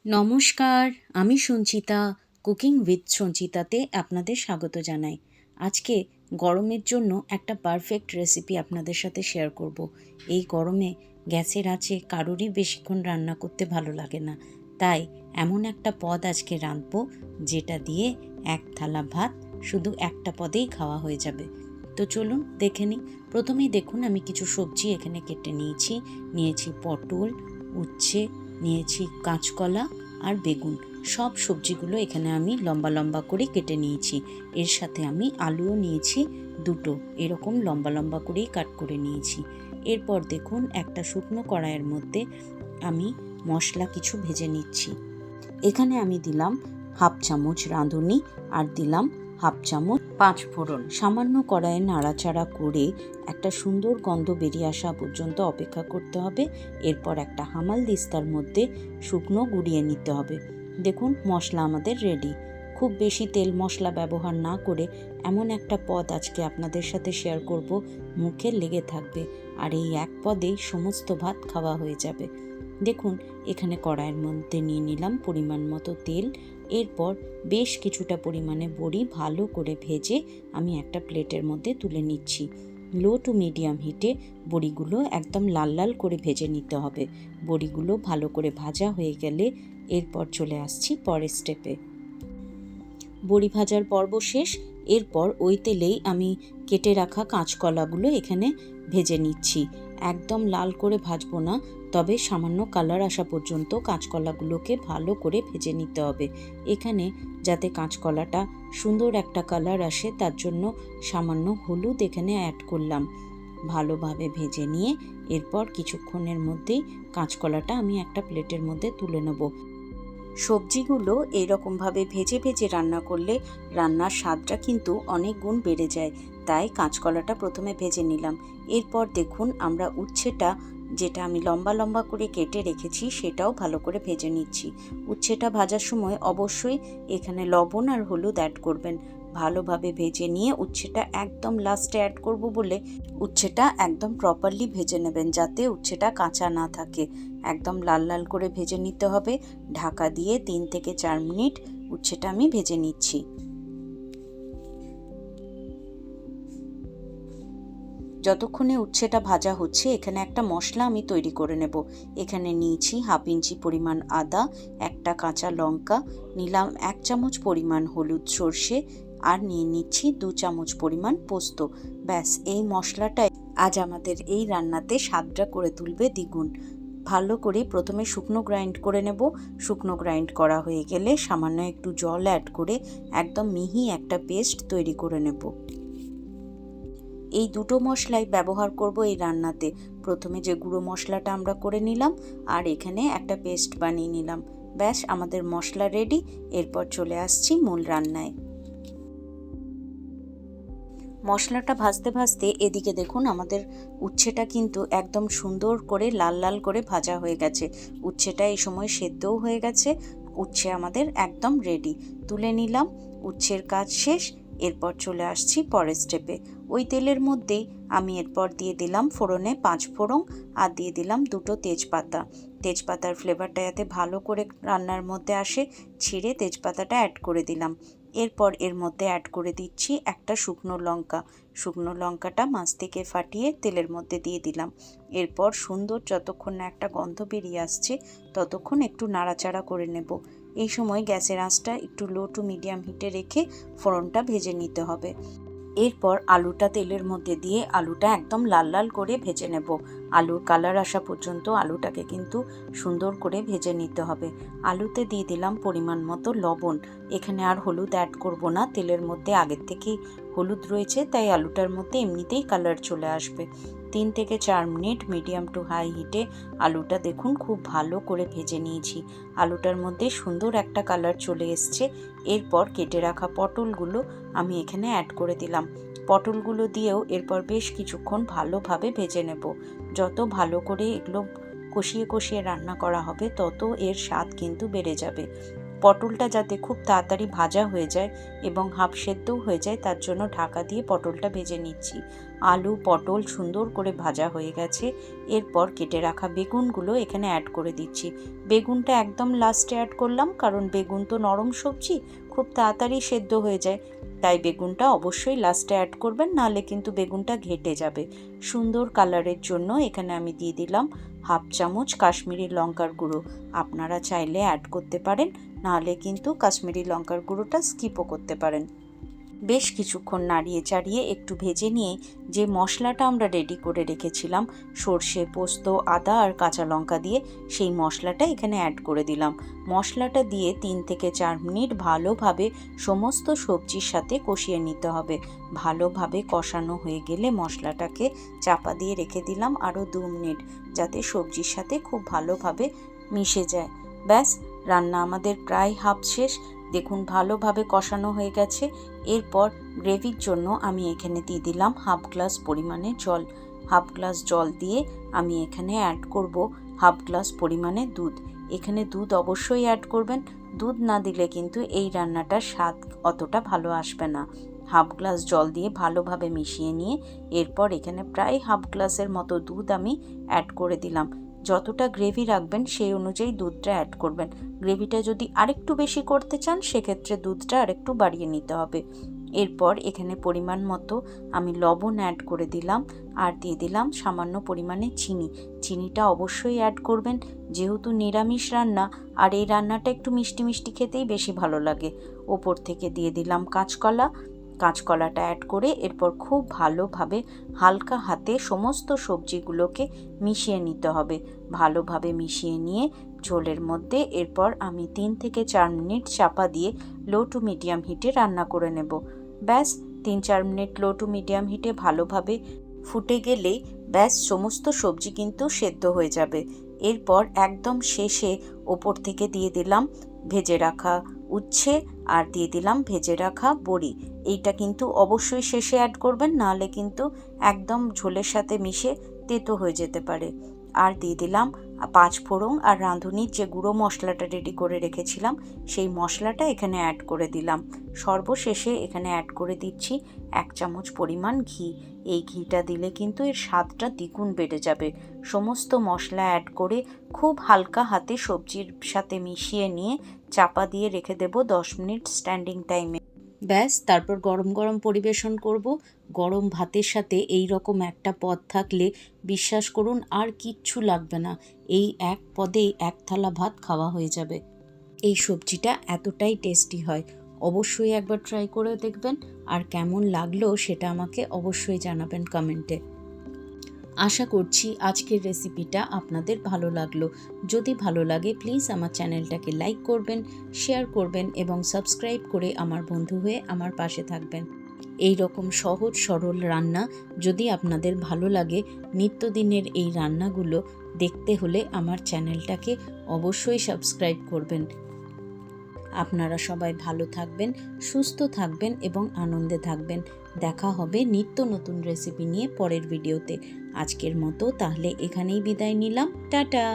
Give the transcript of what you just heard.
নমস্কার, আমি Sanchita. Cooking with সঞ্চিতাতে আপনাদের স্বাগত জানাই। আজকে গরমের জন্য একটা পারফেক্ট রেসিপি আপনাদের সাথে শেয়ার করব। এই গরমে গ্যাসের আঁচে কারোরই বেশিক্ষণ রান্না করতে ভালো লাগে না, তাই এমন একটা পদ আজকে রাঁধবো যেটা দিয়ে এক থালা ভাত শুধু একটা পদেই খাওয়া হয়ে যাবে। তো চলুন দেখে নিই। প্রথমেই দেখুন আমি কিছু সবজি এখানে কেটে নিয়েছি পটল, উচ্ছে, নিয়েছি কাঁচকলা আর বেগুন। সব সবজিগুলো এখানে আমি লম্বা লম্বা করে কেটে নিয়েছি। এর সাথে আমি আলুও নিয়েছি দুটো, এরকম লম্বা লম্বা করেই কাট করে নিয়েছি। এরপর দেখুন একটা শুকনো কড়াইয়ের মধ্যে আমি মশলা কিছু ভেজে নিচ্ছি। এখানে আমি দিলাম হাফ চামচ রাঁধুনি আর দিলাম হাফ চামচ পাঁচ ফোড়ন। সামান্য কড়াইয়ে নাড়াচাড়া করে একটা সুন্দর গন্ধ বেরিয়ে আসা পর্যন্ত অপেক্ষা করতে হবে। এরপর একটা হামাল দিস্তার মধ্যে শুকনো গুঁড়িয়ে নিতে হবে। দেখুন মশলা আমাদের রেডি। খুব বেশি তেল মশলা ব্যবহার না করে এমন একটা পদ আজকে আপনাদের সাথে শেয়ার করব, মুখে লেগে থাকবে আর এই এক পদেই সমস্ত ভাত খাওয়া হয়ে যাবে। দেখুন এখানে কড়াইয়ের মধ্যে নিয়ে নিলাম পরিমাণ মতো তেল। এরপর বেশ কিছুটা পরিমাণে বড়ি ভালো করে ভেজে আমি একটা প্লেটের মধ্যে তুলে নিচ্ছি। লো টু মিডিয়াম হিটে বড়িগুলো একদম লাল লাল করে ভেজে নিতে হবে। বড়িগুলো ভালো করে ভাজা হয়ে গেলে এরপর চলে আসছি পরের স্টেপে। বড়ি ভাজার পর্ব শেষ। এরপর ওই তেলেই আমি কেটে রাখা কাঁচকলাগুলো এখানে ভেজে নিচ্ছি। একদম লাল করে ভাজবো না, তবে সামান্য কালার আসা পর্যন্ত কাঁচকলাগুলোকে ভালো করে ভেজে নিতে হবে। এখানে যাতে কাঁচকলাটা সুন্দর একটা কালার আসে তার জন্য সামান্য হলুদ এখানে অ্যাড করলাম। ভালোভাবে ভেজে নিয়ে এরপর কিছুক্ষণের মধ্যেই কাঁচকলাটা আমি একটা প্লেটের মধ্যে তুলে নেব। সবজিগুলো এইরকমভাবে ভেজে ভেজে রান্না করলে রান্নার স্বাদটা কিন্তু অনেক গুণ বেড়ে যায়, তাই কাঁচকলাটা প্রথমে ভেজে নিলাম। এরপর দেখুন আমরা উচ্ছেটা যেটা আমি লম্বা লম্বা করে কেটে রেখেছি সেটাও ভালো করে ভেজে নিচ্ছি। উচ্ছেটা ভাজার সময় অবশ্যই এখানে লবণ আর হলুদ অ্যাড করবেন। ভালোভাবে ভেজে নিয়ে উচ্ছেটা একদম লাস্টে অ্যাড করব বলে উচ্ছেটা একদম প্রপারলি ভেজে নেবেন যাতে উচ্ছেটা কাঁচা না থাকে। একদম লাল লাল করে ভেজে নিতে হবে। ঢাকা দিয়ে 3 থেকে 4 মিনিট উচ্ছেটা আমি ভেজে নিচ্ছি। যতক্ষণে উচ্ছেটা ভাজা হচ্ছে এখানে একটা মশলা আমি তৈরি করে নেব। এখানে নিয়েছি হাফ ইঞ্চি পরিমাণ আদা, একটা কাঁচা লঙ্কা, নিলাম 1 চামচ পরিমাণ হলুদ সর্ষে আর নিয়ে নিচ্ছি 2 চামচ পরিমাণ পোস্ত। ব্যাস এই মশলাটাই আজ আমাদের এই রান্নাতে স্বাদটা করে তুলবে দ্বিগুণ। ভালো করে প্রথমে শুকনো গ্রাইন্ড করে নেব। শুকনো গ্রাইন্ড করা হয়ে গেলে সামান্য একটু জল অ্যাড করে একদম মিহি একটা পেস্ট তৈরি করে নেব। এই দুটো মশলাই ব্যবহার করব এই রান্নাতে। প্রথমে যে গুঁড়ো মশলাটা আমরা করে নিলাম আর এখানে একটা পেস্ট বানিয়ে নিলাম। ব্যাস আমাদের মশলা রেডি। এরপর চলে আসছি মূল রান্নায়। মশলাটা ভাজতে ভাজতে এদিকে দেখুন আমাদের উচ্ছেটা কিন্তু একদম সুন্দর করে লাল লাল করে ভাজা হয়ে গেছে। উচ্ছেটা এই সময় সেদ্ধও হয়ে গেছে। উচ্ছে আমাদের একদম রেডি। তুলে নিলাম। উচ্ছের কাজ শেষ। এরপর চলে আসছি পরের স্টেপে। ওই তেলের মধ্যেই আমি এরপর দিয়ে দিলাম ফোড়নে 5 ফোড়ন আর দিয়ে দিলাম 2টো তেজপাতা। তেজপাতার ফ্লেভারটা যাতে ভালো করে রান্নার মধ্যে আসে ছিঁড়ে তেজপাতাটা অ্যাড করে দিলাম। এরপর এর মধ্যে অ্যাড করে দিচ্ছি একটা শুকনো লঙ্কা। শুকনো লঙ্কাটা মাছ থেকে ফাটিয়ে তেলের মধ্যে দিয়ে দিলাম। এরপর সুন্দর যতক্ষণ না একটা গন্ধ বেরিয়ে আসছে ততক্ষণ একটু নাড়াচাড়া করে নেব। এই সময় গ্যাসের আঁচটা একটু লো টু মিডিয়াম হিটে রেখে ফোড়নটা ভেজে নিতে হবে। এরপর আলুটা তেলের মধ্যে দিয়ে আলুটা একদম লাল লাল করে ভেজে নেব। আলুর কালার আসা পর্যন্ত আলুটাকে কিন্তু সুন্দর করে ভেজে নিতে হবে। আলুতে দিয়ে দিলাম পরিমাণ মতো লবণ। এখানে আর হলুদ অ্যাড করব না, তেলের মধ্যে আগের থেকেই হলুদ রয়েছে, তাই আলুটার মধ্যে এমনিতেই কালার চলে আসবে। 3 থেকে 4 মিনিট মিডিয়াম টু হাই হিটে আলুটা দেখুন খুব ভালো করে ভেজে নিয়েছি। আলুটার মধ্যে সুন্দর একটা কালার চলে এসছে। এরপর কেটে রাখা পটলগুলো আমি এখানে অ্যাড করে দিলাম। পটলগুলো দিয়েও এরপর বেশ কিছুক্ষণ ভালোভাবে ভেজে নেব। যত ভালো করে এগুলো কষিয়ে কষিয়ে রান্না করা হবে তত এর স্বাদ কিন্তু বেড়ে যাবে। পটলটা যাতে খুব তাড়াতাড়ি ভাজা হয়ে যায় এবং হাফ সেদ্ধও হয়ে যায়, তার জন্য ঢাকা দিয়ে পটলটা ভেজে নিচ্ছি। আলু পটল সুন্দর করে ভাজা হয়ে গেছে। এরপর কেটে রাখা বেগুনগুলো এখানে অ্যাড করে দিচ্ছি। বেগুনটা একদম লাস্টে অ্যাড করলাম, কারণ বেগুন তো নরম সবজি, খুব তাড়াতাড়ি সেদ্ধ হয়ে যায়, তাই বেগুনটা অবশ্যই লাস্টে অ্যাড করবেন, নাহলে কিন্তু বেগুনটা ঘেটে যাবে। সুন্দর কালারের জন্য এখানে আমি দিয়ে দিলাম হাফ চামচ কাশ্মীরি লঙ্কার গুঁড়ো। আপনারা চাইলে অ্যাড করতে পারেন, নাহলে কিন্তু কাশ্মীরি লঙ্কার গুঁড়োটা স্কিপও করতে পারেন। বেশ কিছুক্ষণ নাড়িয়ে চাড়িয়ে একটু ভেজে নিয়ে যে মশলাটা আমরা রেডি করে রেখেছিলাম সর্ষে, পোস্ত, আদা আর কাঁচা লঙ্কা দিয়ে, সেই মশলাটা এখানে অ্যাড করে দিলাম। মশলাটা দিয়ে 3 থেকে 4 মিনিট ভালোভাবে সমস্ত সবজির সাথে কষিয়ে নিতে হবে। ভালোভাবে কষানো হয়ে গেলে মশলাটাকে চাপা দিয়ে রেখে দিলাম আরও 2 মিনিট, যাতে সবজির সাথে খুব ভালোভাবে মিশে যায়। ব্যাস, রান্না আমাদের প্রায় হাফ শেষ। দেখুন ভালোভাবে কষানো হয়ে গেছে। এরপর গ্রেভির জন্য আমি এখানে দিয়ে দিলাম হাফ গ্লাস পরিমাণে জল। হাফ গ্লাস জল দিয়ে আমি এখানে অ্যাড করব হাফ গ্লাস পরিমাণে দুধ। এখানে দুধ অবশ্যই অ্যাড করবেন, দুধ না দিলে কিন্তু এই রান্নাটার স্বাদ অতটা ভালো আসবে না। হাফ গ্লাস জল দিয়ে ভালোভাবে মিশিয়ে নিয়ে এরপর এখানে প্রায় হাফ গ্লাসের মতো দুধ আমি অ্যাড করে দিলাম। যতটা গ্রেভি রাখবেন সেই অনুযায়ী দুধটা অ্যাড করবেন। গ্রেভিটা যদি আরেকটু বেশি করতে চান সেক্ষেত্রে দুধটা আরেকটু বাড়িয়ে নিতে হবে। এরপর এখানে পরিমাণ মতো আমি লবণ অ্যাড করে দিলাম আর দিয়ে দিলাম সামান্য পরিমাণে চিনি। চিনিটা অবশ্যই অ্যাড করবেন, যেহেতু নিরামিষ রান্না আর এই রান্নাটা একটু মিষ্টি মিষ্টি খেতেই বেশি ভালো লাগে। ওপর থেকে দিয়ে দিলাম কাঁচকলা। কাঁচকলাটা অ্যাড করে এরপর খুব ভালোভাবে হালকা হাতে সমস্ত সবজিগুলোকে মিশিয়ে নিতে হবে। ভালোভাবে মিশিয়ে নিয়ে ঝোলের মধ্যে এরপর আমি 3 থেকে 4 মিনিট চাপা দিয়ে লো টু মিডিয়াম হিটে রান্না করে নেব। ব্যাস, 3-4 মিনিট লো টু মিডিয়াম হিটে ভালোভাবে ফুটে গেলেই ব্যাস সমস্ত সবজি কিন্তু সেদ্ধ হয়ে যাবে। এরপর একদম শেষে ওপর থেকে দিয়ে দিলাম ভেজে রাখা উচ্ছে আর দিয়ে দিলাম ভেজে রাখা বড়ি। এইটা কিন্তু অবশ্যই শেষে অ্যাড করবেন, নাহলে কিন্তু একদম ঝোলের সাথে মিশে তেতো হয়ে যেতে পারে। আর দিয়ে দিলাম 5 ফোড়ন আর রাঁধুনির যে গুঁড়ো মশলাটা রেডি করে রেখেছিলাম সেই মশলাটা এখানে অ্যাড করে দিলাম। সর্বশেষে এখানে অ্যাড করে দিচ্ছি 1 চামচ পরিমাণ ঘি। এই ঘিটা দিলে কিন্তু এর স্বাদটা দ্বিগুণ বেড়ে যাবে। সমস্ত মশলা অ্যাড করে খুব হালকা হাতে সবজির সাথে মিশিয়ে নিয়ে চাপা দিয়ে রেখে দেব 10 মিনিট স্ট্যান্ডিং টাইমে। ব্যাস, তারপর গরম গরম পরিবেশন করব। গরম ভাতের সাথে এই রকম একটা পদ থাকলে বিশ্বাস করুন আর কিচ্ছু লাগবে না, এই এক পদেই 1 থালা ভাত খাওয়া হয়ে যাবে। এই সবজিটা এতটাই টেস্টি হয়, অবশ্যই একবার ট্রাই করে দেখবেন। আর কেমন লাগলো সেটা আমাকে অবশ্যই জানাবেন কমেন্টে। আশা করছি আজকের রেসিপিটা আপনাদের ভালো লাগলো। যদি ভালো লাগে প্লিজ আমার চ্যানেলটাকে লাইক করবেন, শেয়ার করবেন এবং সাবস্ক্রাইব করে আমার বন্ধু হয়ে আমার পাশে থাকবেন। এই রকম সহজ সরল রান্না যদি আপনাদের ভালো লাগে, নিত্যদিনের এই রান্নাগুলো দেখতে হলে আমার চ্যানেলটাকে অবশ্যই সাবস্ক্রাইব করবেন। আপনারা সবাই ভালো থাকবেন, সুস্থ থাকবেন এবং আনন্দে থাকবেন। দেখা হবে নিত্য নতুন রেসিপি নিয়ে পরের ভিডিওতে। আজকের মতো তাহলে এখানেই বিদায় নিলাম। টাটা।